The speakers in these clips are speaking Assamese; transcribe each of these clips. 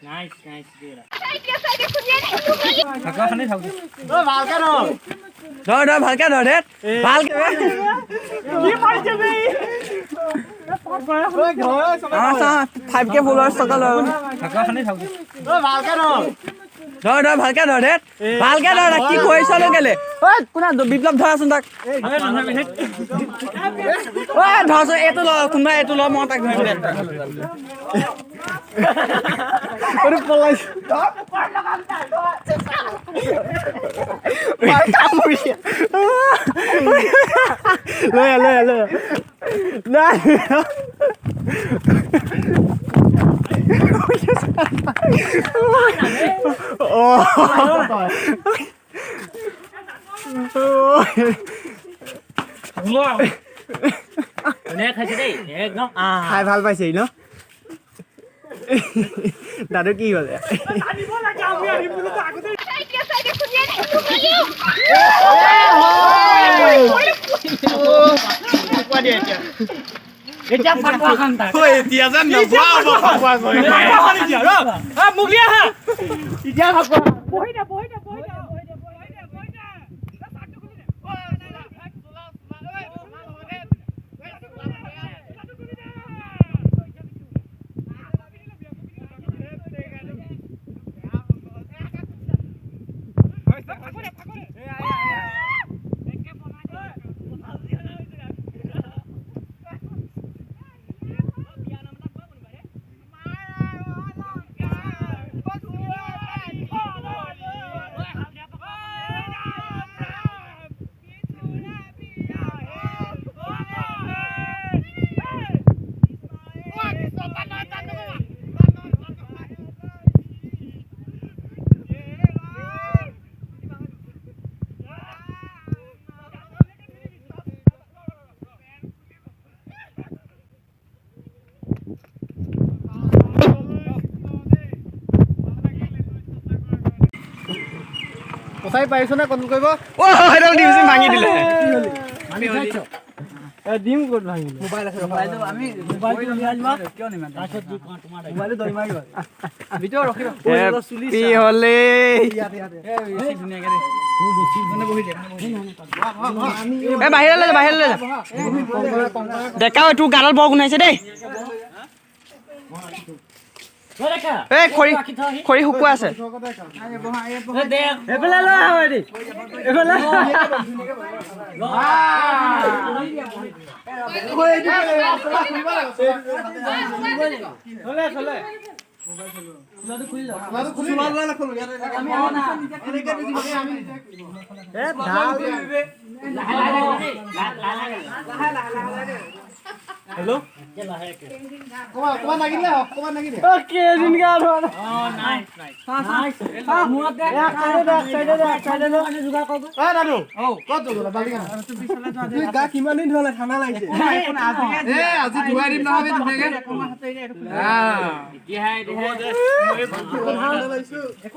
নাইস নাইস দিলা থাকা খানি থাক ও ভালকে ধর ধর ভালকে ধর রে ভালকে কি মারছে বে আচ্ছা 5k ফলোয়ার্স টকা লও থাকা খানি থাক ও ভালকে ধর ধর ভালকে ধৰ ৰে ভালকে ধৰ কি কৈছ নো কেলে ঐ কোনা বিপ্লৱ ধৰাচোন তাক ঐ ধৰছ এটো ল কোনবা এটো ল মই তাক ধৰিম দে ওৰে পলাইছ মাৰ কামুৰিয়া লৈ না খাই ভাল পাইছে ন দাদু কি হলে এতিয়া ফাটুৱা খান তাক ঐ এতিয়া যেন নবাও ফাটুৱা কৰি মুগলিয়া হা এতিয়া ফাটুৱা বহি দে কথাই পাইছ না কন্ট্ৰোল কৰিব ও হেডাল ডিভিজন ভাঙি দিলে আমি খাইছো ডিম কোড ভাঙিলে মোবাইল আছে মোবাইল আমি মোবাইল নিয়া যাবা কিয় নিমান তাৰছত দি কোন তোমাৰ মোবাইল দই মাৰিবা ভিডিও ৰখি কি হলে এ বেছি ধুনীয়াকে দে তুমি বেছি মানে বহি দে এ বাহিৰলৈ যা দেখাও তোৰ গালত বৰ গুনাইছে দেই এই খৰি শুকুৱা আছে এফালে লৈ আহ এদি এফালে চলে हेलो कमान नागिले ओके दिन का नाइस मुआ दे साइड दे जुगा क ए दादू औ कत जोला बालिका तू बिसला जा तू गा किमान दिन होला खाना लागिছে ए আজি দুৱাই দিম নহবে ধুনীয়াকে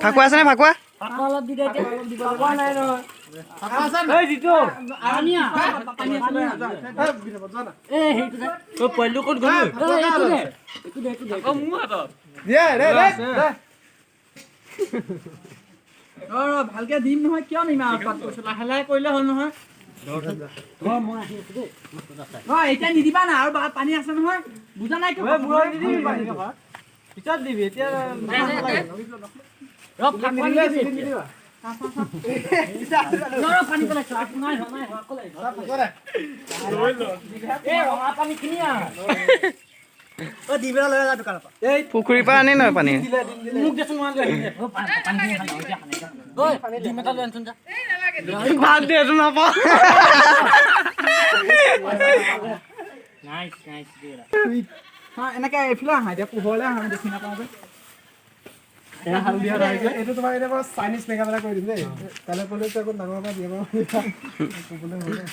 ফাকুৱা আছে নে ফাকুৱা অলপ দি দে ফাকুৱা নাই নহয় এই জিতু আনিয়া পানী আছে এ হেইটো দে ও পল্লু কোন গলু এইটো দে ও মু হাত দে ৰ ভালকে দিম নহয় কিয় নিমা পাত লাহে লাহে কৰিলে হল নহয় মই আহি আছো দে এতিয়া নিদিবা না আৰু পানী আছে নহয় বুজা নাই কিয় মুৰত নিদিবি পানী থকা পিছত দিবি এতিয়া পানী পেলাইছো নাই কলে এ ৰঙা পানী কিনিয়া ও দিবেলা লৈ যা দোকানৰ পৰা এই পুখুৰীৰ পৰা আনি নহয় পানী মোক দেচোন মই লৈ পানী ঐ ডিম এটা লৈ আনচোন যা ভাত দে তো নাপা নাইস দিলা হা এনেকে এফিলা আহা এতিয়া পোহৰলে আহা দেখি নাপাওঁ যে এ হালদিয়া ৰাইছে এটো তোমাৰ এটা চাইনিজ মেকাপলা কৰি দিম দেই কালে কলে তো আকৌ ডাঙৰ পৰা দিব ক'বলে হ'লে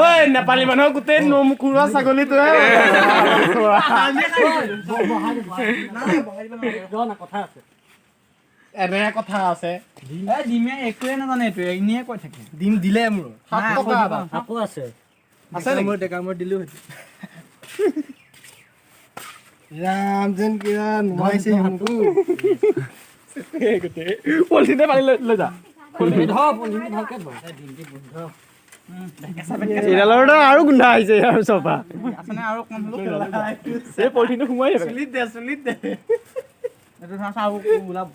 ঐ নেপালী মানুহ গোটেই নমুকুৰা ছাগলী তো কথা আছে এনে কথা আছে এ ডিমে একোৱে নাজানে এইটো এনেই কৈ থাকে ডিম দিলে মোৰ 7 টকা আকৌ আছে আছে মোৰ ডেকা মই দিলো হতি ৰাম যেন কিবা নুমাইছে হিমটো পলিথিনে পানী লৈ যা এডালৰ আৰু গোন্ধা আহিছে আৰু চপা আছেনে আৰু অকণ হ'লেও এই পলিথিনটো সোমাই যাবে চুলিত দে এইটো ধৰা চাওঁ ওলাব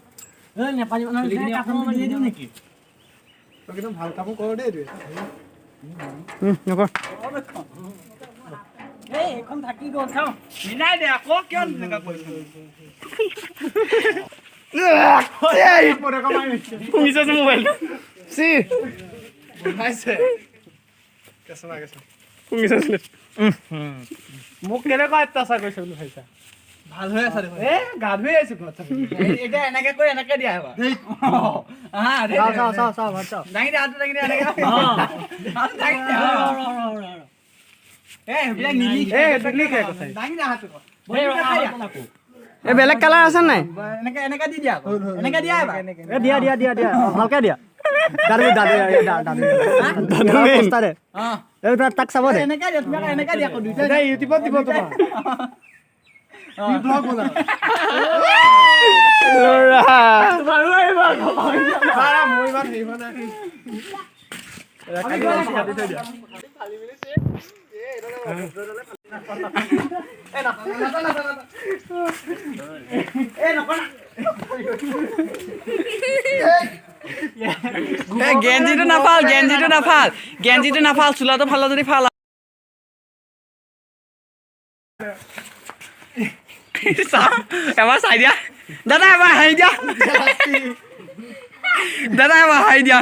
নেপালী মানুহ দিওঁ নেকি তই কিন্তু ভাল কাম কৰ দেই তই নকৰ এইখন থাকি গ'ল চাওঁ মিলাই দে আকৌ কিয় তেনেকুৱা কৰিছ শুনিছে মোবাইল চি বনাইছে কেঁচা শুনিছে মোক কেনেকুৱা অত্যাচাৰ কৰিছে বুলি ভাবিছা ভাল হৈ আছে দেখোন গা ধুই আহিছো ঘৰত এতিয়া এনেকে কৰি এনেকে দিয়া এবাৰ দাঙি দে হাতটো দাঙি দে এনেকে দাঙি দে সেইবিলাক দাঙি দে হাতটো এই বেলেগ কালাৰ আছে নাই এনেকে এনেকে দি দিয়া এনেকে দিয়া এবাৰ দিয়া ভালকে দিয়া তাক চাব দে এনেকে দিয়া তুমি এনেকে দিয়া আকৌ দুইটা ইউটিউবত দিব তোমাৰ ব্লগ বনা মই ইমান হেৰি হোৱা নাই গেঞ্জিটো নাফাল চোলাটো ফাল যদি ফাল এবাৰ চাই দিয়া দাদা এবাৰ হাঁহি দিয়া দাদা এবাৰ হাঁহি দিয়া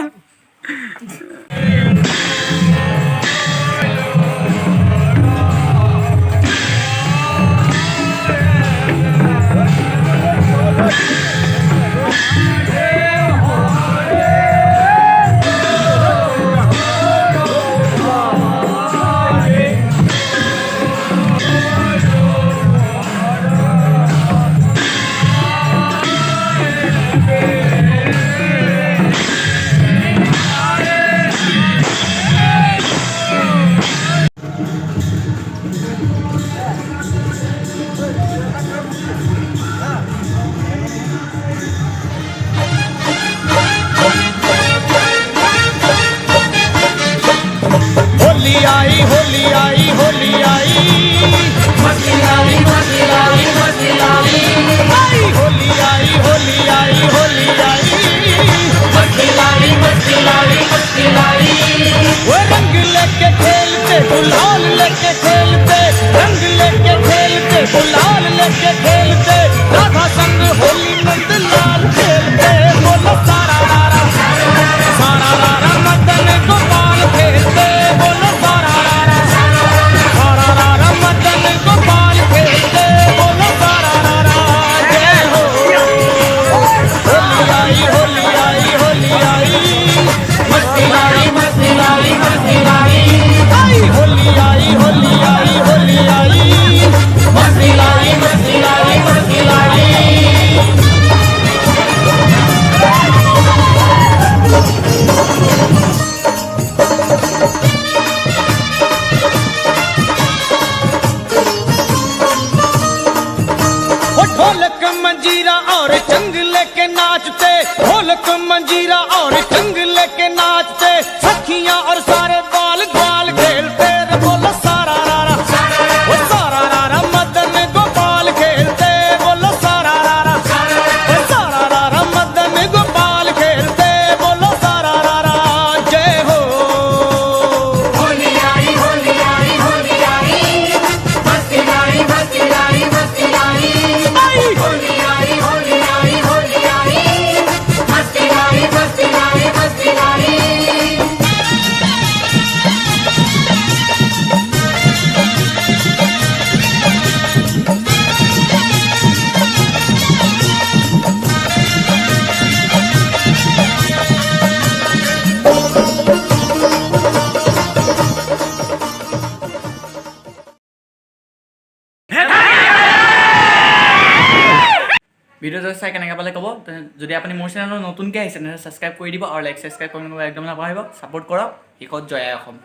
मंजीरा और चंग लेके नाचते सखियां और सारे बाल ग्वाल खेलते रे बोलो सारा रारा वो सारा रारा मदन गोपाल खेलते बोलो सारा रारा वो सारा रारा मदन गोपाल खेलते बोलो सारा रारा जय हो होली आई होली आई होली आई मस्ती आई मस्ती आई मस्ती आई होली आई होली आई होली आई मस्ती आई मस्ती आई मस्ती आई ভিডিঅ'টো চাই কেনেকৈ পালে ক'ব যদি আপুনি মোৰ চেনেলত নতুনকৈ আহিছে তেনেহ'লে ছাবস্ক্ৰাইব কৰি দিব আৰু লাইক ছাবস্ক্ৰাইব কৰিব একদম নাপাহৰিব ছাপোৰ্ট কৰক শেষত জয় আই অসম।